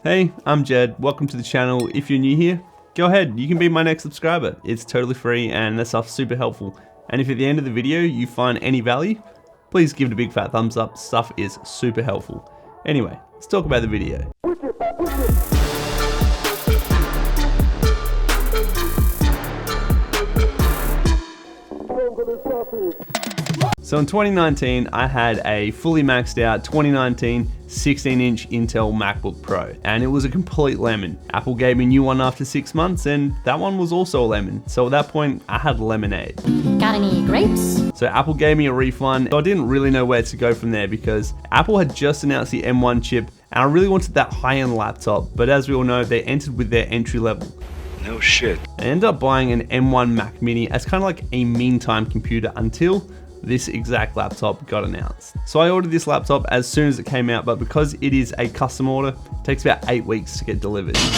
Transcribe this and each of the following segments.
Hey, I'm Jed, welcome to the channel. If you're new here, go ahead, you can be my next subscriber. It's totally free and that stuff's super helpful. And if at the end of the video you find any value, please give it a big fat thumbs up, stuff is super helpful. Anyway, let's talk about the video. So in 2019, I had a fully maxed out 2019 16-inch Intel MacBook Pro, and it was a complete lemon. Apple gave me a new one after 6 months, and that one was also a lemon. So at that point, I had lemonade. Got any grapes? So Apple gave me a refund. So I didn't really know where to go from there because Apple had just announced the M1 chip, and I really wanted that high-end laptop, but as we all know, they entered with their entry level. No shit. I ended up buying an M1 Mac Mini as kind of like a meantime computer until this exact laptop got announced. So I ordered this laptop as soon as it came out, but because it is a custom order, it takes about 8 weeks to get delivered. I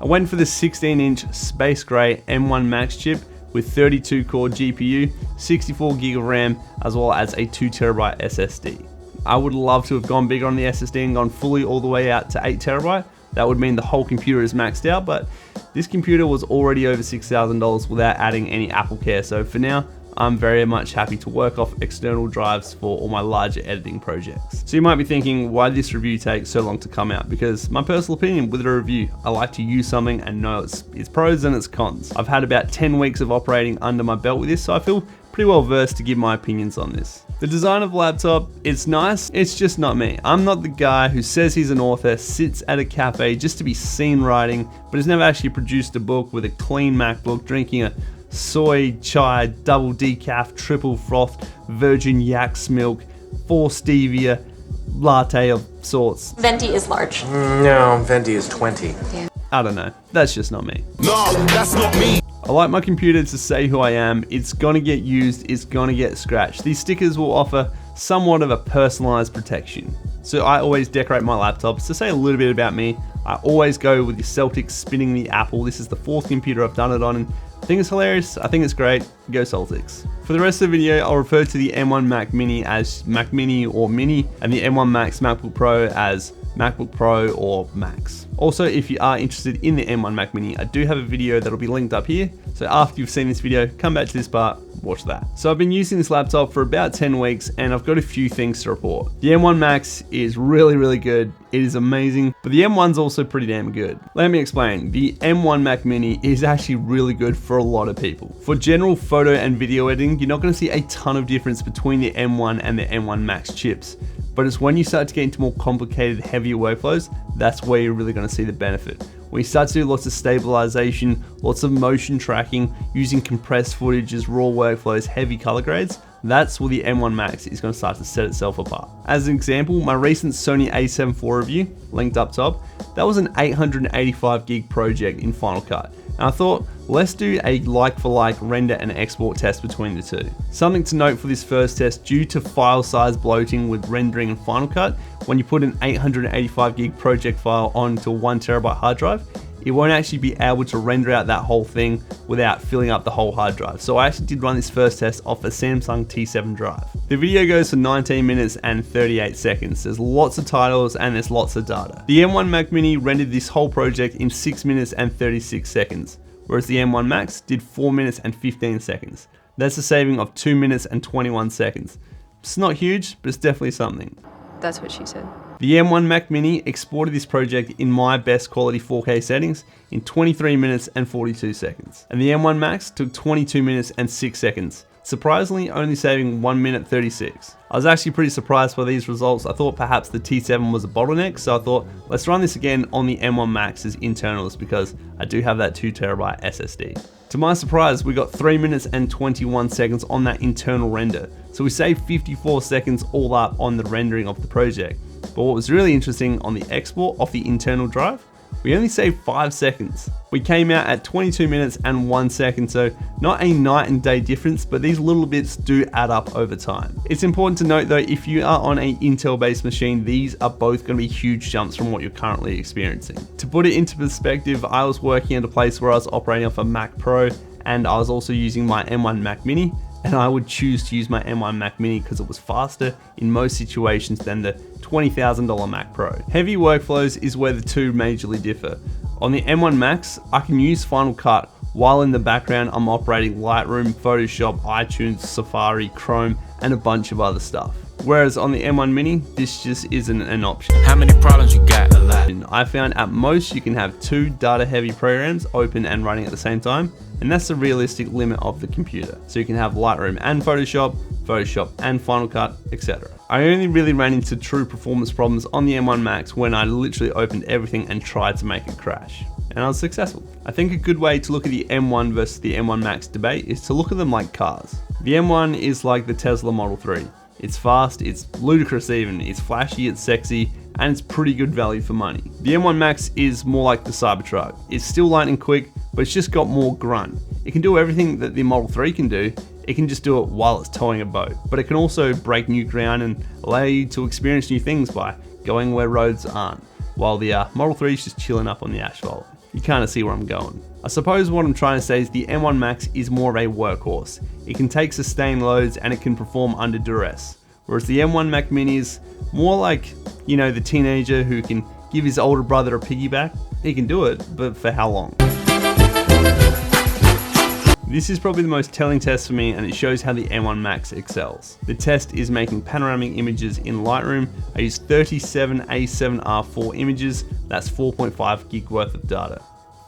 went for the 16-inch space gray M1 Max chip with 32 core GPU, 64 gig of RAM, as well as a 2TB SSD. I would love to have gone bigger on the SSD and gone fully all the way out to 8TB. That would mean the whole computer is maxed out, but this computer was already over $6,000 without adding any Apple Care. So for now, I'm very much happy to work off external drives for all my larger editing projects. So you might be thinking, why did this review take so long to come out? Because my personal opinion with a review, I like to use something and know its pros and its cons. I've had about 10 weeks of operating under my belt with this, so I feel pretty well versed to give my opinions on this. The design of the laptop, it's nice, it's just not me. I'm not the guy who says he's an author, sits at a cafe just to be seen writing, but has never actually produced a book with a clean MacBook, drinking a soy chai double decaf triple froth virgin yak's milk 4 stevia latte of sorts. Venti is large. No, Venti is 20. Yeah. I don't know, that's just not me. No, that's not me. I like my computer to say who I am. It's gonna get used, it's gonna get scratched. These stickers will offer somewhat of a personalized protection. So I always decorate my laptops. To say a little bit about me, I always go with the Celtics spinning the apple. This is the 4th computer I've done it on, and I think it's hilarious, I think it's great, go Celtics. For the rest of the video, I'll refer to the M1 Mac Mini as Mac Mini or Mini, and the M1 Max MacBook Pro as MacBook Pro or Max. Also, if you are interested in the M1 Mac Mini, I do have a video that'll be linked up here. So after you've seen this video, come back to this part, watch that. So I've been using this laptop for about 10 weeks and I've got a few things to report. The M1 Max is really good. It is amazing, but the M1's also pretty damn good. Let me explain. The M1 Mac Mini is actually really good for a lot of people. For general photo and video editing, you're not gonna see a ton of difference between the M1 and the M1 Max chips. But it's when you start to get into more complicated, heavier workflows, that's where you're really gonna see the benefit. When you start to do lots of stabilization, lots of motion tracking, using compressed footages, raw workflows, heavy color grades, that's where the M1 Max is gonna start to set itself apart. As an example, my recent Sony A7Siii review, linked up top, that was an 885 gig project in Final Cut. And I thought, let's do a like-for-like render and export test between the two. Something to note for this first test, due to file size bloating with rendering in Final Cut, when you put an 885 gig project file onto a 1TB hard drive, it won't actually be able to render out that whole thing without filling up the whole hard drive. So I actually did run this first test off a Samsung T7 drive. The video goes for 19 minutes and 38 seconds. There's lots of titles and there's lots of data. The M1 Mac Mini rendered this whole project in 6 minutes and 36 seconds, whereas the M1 Max did 4 minutes and 15 seconds. That's a saving of 2 minutes and 21 seconds. It's not huge, but it's definitely something. That's what she said. The M1 Mac Mini exported this project in my best quality 4K settings in 23 minutes and 42 seconds. And the M1 Max took 22 minutes and 6 seconds. Surprisingly, only saving 1 minute 36. I was actually pretty surprised by these results. I thought perhaps the T7 was a bottleneck, so I thought, let's run this again on the M1 Max's internals because I do have that 2TB SSD. To my surprise, we got 3 minutes and 21 seconds on that internal render. So we saved 54 seconds all up on the rendering of the project. But what was really interesting on the export off the internal drive, we only saved 5 seconds. We came out at 22 minutes and 1 second, so not a night and day difference, but these little bits do add up over time. It's important to note though, if you are on an Intel based machine, these are both going to be huge jumps from what you're currently experiencing. To put it into perspective, I was working at a place where I was operating off a Mac Pro and I was also using my M1 Mac Mini, and I would choose to use my M1 Mac Mini because it was faster in most situations than the $20,000 Mac Pro. Heavy workflows is where the two majorly differ. On the M1 Max, I can use Final Cut while in the background I'm operating Lightroom, Photoshop, iTunes, Safari, Chrome, and a bunch of other stuff. Whereas on the M1 Mini, this just isn't an option. How many problems you got? A lot. I found at most you can have 2 data heavy programs open and running at the same time, and that's the realistic limit of the computer. So you can have Lightroom and Photoshop, Photoshop and Final Cut, etc. I only really ran into true performance problems on the M1 Max when I literally opened everything and tried to make it crash. And I was successful. I think a good way to look at the M1 versus the M1 Max debate is to look at them like cars. The M1 is like the Tesla Model 3. It's fast, it's ludicrous even, it's flashy, it's sexy, and it's pretty good value for money. The M1 Max is more like the Cybertruck. It's still lightning quick, but it's just got more grunt. It can do everything that the Model 3 can do. It can just do it while it's towing a boat, but it can also break new ground and allow you to experience new things by going where roads aren't, while the Model 3 is just chilling up on the asphalt. You kind of see where I'm going. I suppose what I'm trying to say is the M1 Max is more of a workhorse. It can take sustained loads and it can perform under duress. Whereas the M1 Mac Mini is more like, you know, the teenager who can give his older brother a piggyback. He can do it, but for how long? This is probably the most telling test for me, and it shows how the M1 Max excels. The test is making panoramic images in Lightroom. I used 37 A7R4 images, that's 4.5 gig worth of data.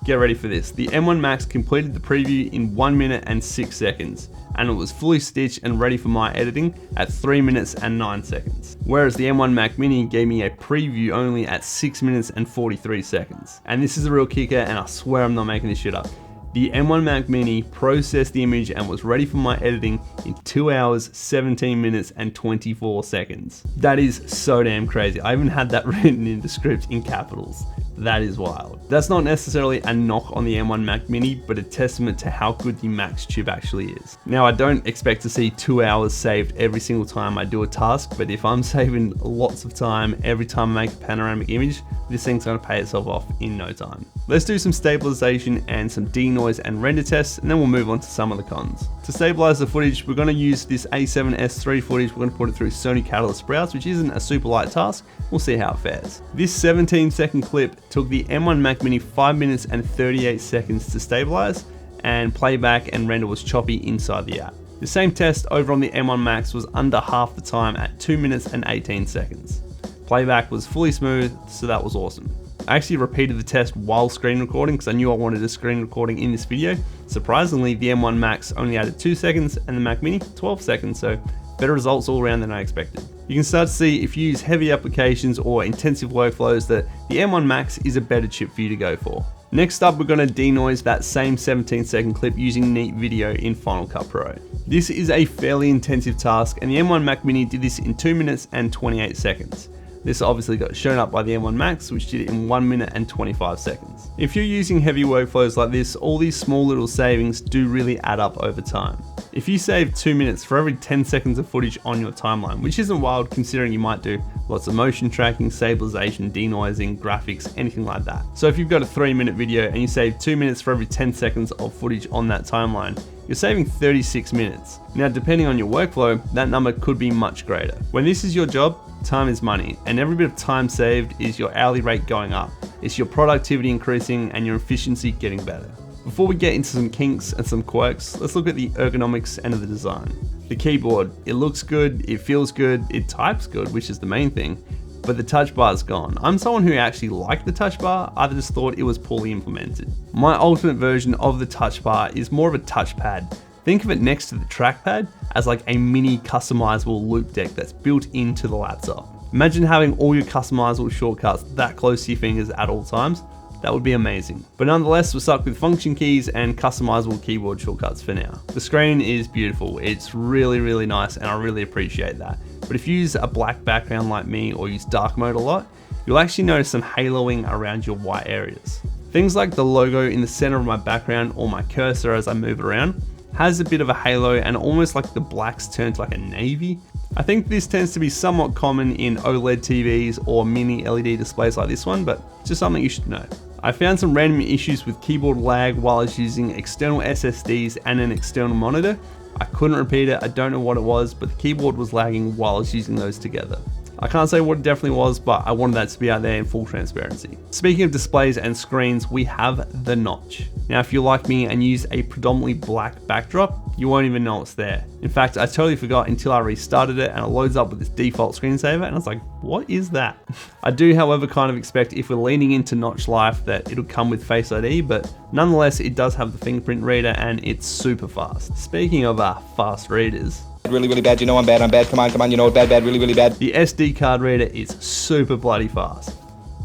Get ready for this. The M1 Max completed the preview in 1 minute and 6 seconds, and it was fully stitched and ready for my editing at 3 minutes and 9 seconds. Whereas the M1 Mac Mini gave me a preview only at 6 minutes and 43 seconds. And this is a real kicker, and I swear I'm not making this shit up. The M1 Mac Mini processed the image and was ready for my editing in 2 hours, 17 minutes and 24 seconds. That is so damn crazy. I even had that written in the script in capitals. That is wild. That's not necessarily a knock on the M1 Mac Mini, but a testament to how good the Max chip actually is. Now, I don't expect to see 2 hours saved every single time I do a task, but if I'm saving lots of time every time I make a panoramic image, this thing's gonna pay itself off in no time. Let's do some stabilization and some denoise and render tests, and then we'll move on to some of the cons. To stabilize the footage, we're gonna use this A7S3 footage. We're gonna put it through Sony Catalyst Browse, which isn't a super light task. We'll see how it fares. This 17-second clip took the M1 Mac Mini 5 minutes and 38 seconds to stabilize, and playback and render was choppy inside the app. The same test over on the M1 Max was under half the time at 2 minutes and 18 seconds. Playback was fully smooth, so that was awesome. I actually repeated the test while screen recording because I knew I wanted a screen recording in this video. Surprisingly, the M1 Max only added 2 seconds and the Mac Mini 12 seconds, so better results all around than I expected. You can start to see if you use heavy applications or intensive workflows that the M1 Max is a better chip for you to go for. Next up, we're going to denoise that same 17-second clip using Neat Video in Final Cut Pro. This is a fairly intensive task, and the M1 Mac Mini did this in 2 minutes and 28 seconds. This obviously got shown up by the M1 Max, which did it in 1 minute and 25 seconds. If you're using heavy workflows like this, all these small little savings do really add up over time. If you save 2 minutes for every 10 seconds of footage on your timeline, which isn't wild considering you might do lots of motion tracking, stabilization, denoising, graphics, anything like that. So if you've got a 3-minute video and you save 2 minutes for every 10 seconds of footage on that timeline, you're saving 36 minutes. Now, depending on your workflow, that number could be much greater. When this is your job, time is money, and every bit of time saved is your hourly rate going up. It's your productivity increasing and your efficiency getting better. Before we get into some kinks and some quirks, let's look at the ergonomics and of the design. The keyboard, it looks good, it feels good, it types good, which is the main thing, but the touch bar is gone. I'm someone who actually liked the touch bar, I just thought it was poorly implemented. My ultimate version of the touch bar is more of a touchpad. Think of it next to the trackpad as like a mini customizable loop deck that's built into the laptop. Imagine having all your customizable shortcuts that close to your fingers at all times. That would be amazing. But nonetheless, we're stuck with function keys and customizable keyboard shortcuts for now. The screen is beautiful. It's really, really nice, and I really appreciate that. But if you use a black background like me or use dark mode a lot, you'll actually notice some haloing around your white areas. Things like the logo in the center of my background or my cursor as I move it around has a bit of a halo, and almost like the blacks turn to like a navy. I think this tends to be somewhat common in OLED TVs or mini LED displays like this one, but just something you should know. I found some random issues with keyboard lag while I was using external SSDs and an external monitor. I couldn't repeat it, I don't know what it was, but the keyboard was lagging while I was using those together. I can't say what it definitely was, but I wanted that to be out there in full transparency. Speaking of displays and screens, we have the notch. Now, if you're like me and use a predominantly black backdrop, you won't even know it's there. In fact, I totally forgot until I restarted it and it loads up with this default screensaver and I was like, what is that? I do, however, kind of expect if we're leaning into notch life that it'll come with Face ID, but nonetheless, it does have the fingerprint reader and it's super fast. Speaking of fast readers, really bad, you know I'm bad, come on, you know bad, really bad. the SD card reader is super bloody fast,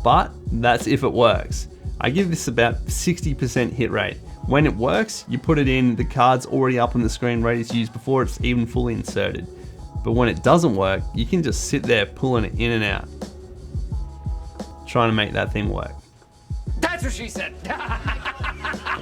but that's if it works. I give this about 60% hit rate. When it works, you put it in, the card's already up on the screen ready to use before it's even fully inserted. But when it doesn't work, you can just sit there pulling it in and out, trying to make that thing work. That's what she said.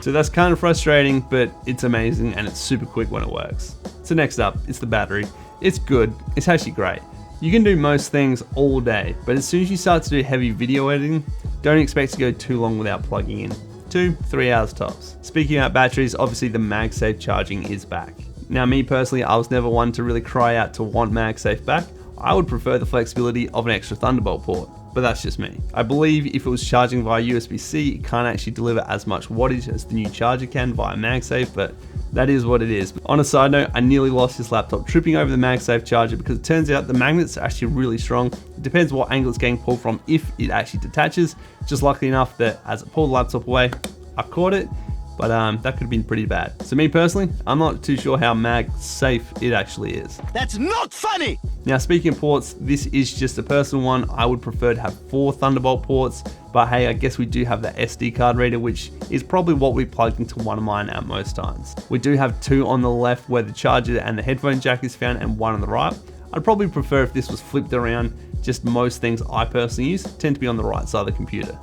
So that's kind of frustrating, but it's amazing and it's super quick when it works. So next up, it's the battery. It's good, it's actually great. You can do most things all day, but as soon as you start to do heavy video editing, don't expect to go too long without plugging in. 2-3 hours tops. Speaking about batteries, obviously the MagSafe charging is back. Now me personally, I was never one to really cry out to want MagSafe back. I would prefer the flexibility of an extra Thunderbolt port, but that's just me. I believe if it was charging via USB-C, it can't actually deliver as much wattage as the new charger can via MagSafe, but that is what it is. On a side note, I nearly lost this laptop tripping over the MagSafe charger because it turns out the magnets are actually really strong. It depends what angle it's getting pulled from if it actually detaches. Just luckily enough that as it pulled the laptop away, I caught it, but that could have been pretty bad. So me personally, I'm not too sure how MagSafe it actually is. That's not funny! Now speaking of ports, this is just a personal one. I would prefer to have 4 Thunderbolt ports, but hey, I guess we do have the SD card reader, which is probably what we plugged into one of mine at most times. We do have 2 on the left where the charger and the headphone jack is found, and 1 on the right. I'd probably prefer if this was flipped around. Just most things I personally use tend to be on the right side of the computer.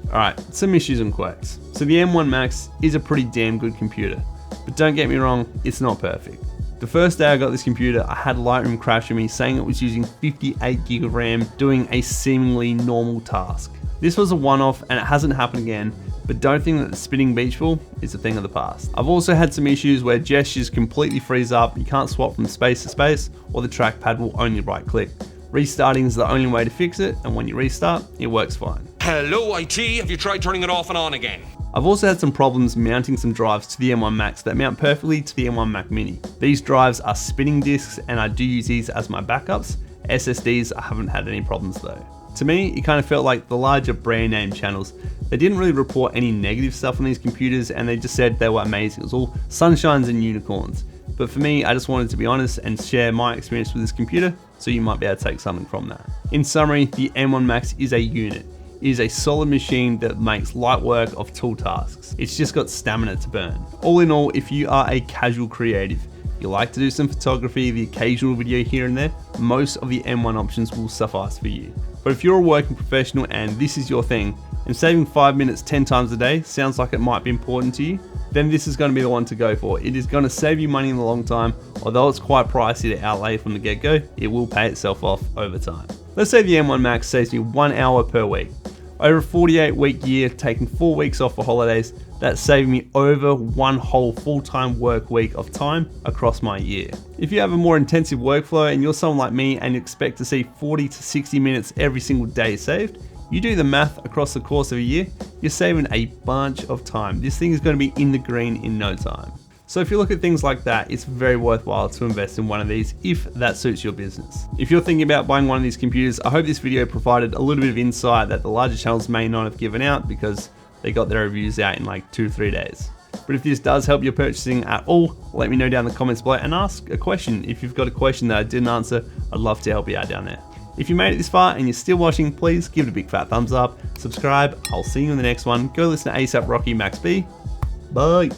Alright, some issues and quirks. So the M1 Max is a pretty damn good computer, but don't get me wrong, it's not perfect. The first day I got this computer, I had Lightroom crash on me saying it was using 58 gig of RAM doing a seemingly normal task. This was a one-off and it hasn't happened again, but don't think that the spinning beach ball is a thing of the past. I've also had some issues where gestures completely freeze up, you can't swap from space to space, or the trackpad will only right click. Restarting is the only way to fix it, and when you restart, it works fine. Hello IT, have you tried turning it off and on again? I've also had some problems mounting some drives to the M1 Max that mount perfectly to the M1 Mac Mini. These drives are spinning disks and I do use these as my backups. SSDs, I haven't had any problems though. To me, it kind of felt like the larger brand name channels. They didn't really report any negative stuff on these computers and they just said they were amazing. It was all sunshines and unicorns. But for me, I just wanted to be honest and share my experience with this computer, so you might be able to take something from that. In summary, the M1 Max is a unit. It is a solid machine that makes light work of tool tasks. It's just got stamina to burn. All in all, if you are a casual creative, you like to do some photography, the occasional video here and there, most of the M1 options will suffice for you. But if you're a working professional and this is your thing, and saving 5 minutes 10 times a day sounds like it might be important to you, then this is going to be the one to go for. It is going to save you money in the long time. Although it's quite pricey to outlay from the get-go, it will pay itself off over time. Let's say the M1 Max saves me 1 hour per week. Over a 48-week year, taking 4 weeks off for holidays, that's saving me over 1 whole full-time work week of time across my year. If you have a more intensive workflow and you're someone like me and you expect to see 40 to 60 minutes every single day saved, you do the math across the course of a year, you're saving a bunch of time. This thing is going to be in the green in no time. So if you look at things like that, it's very worthwhile to invest in one of these if that suits your business. If you're thinking about buying one of these computers, I hope this video provided a little bit of insight that the larger channels may not have given out because they got their reviews out in like 2-3 days. But if this does help your purchasing at all, let me know down in the comments below and ask a question. If you've got a question that I didn't answer, I'd love to help you out down there. If you made it this far and you're still watching, please give it a big fat thumbs up, subscribe, I'll see you in the next one. Go listen to ASAP Rocky Max B. Bye.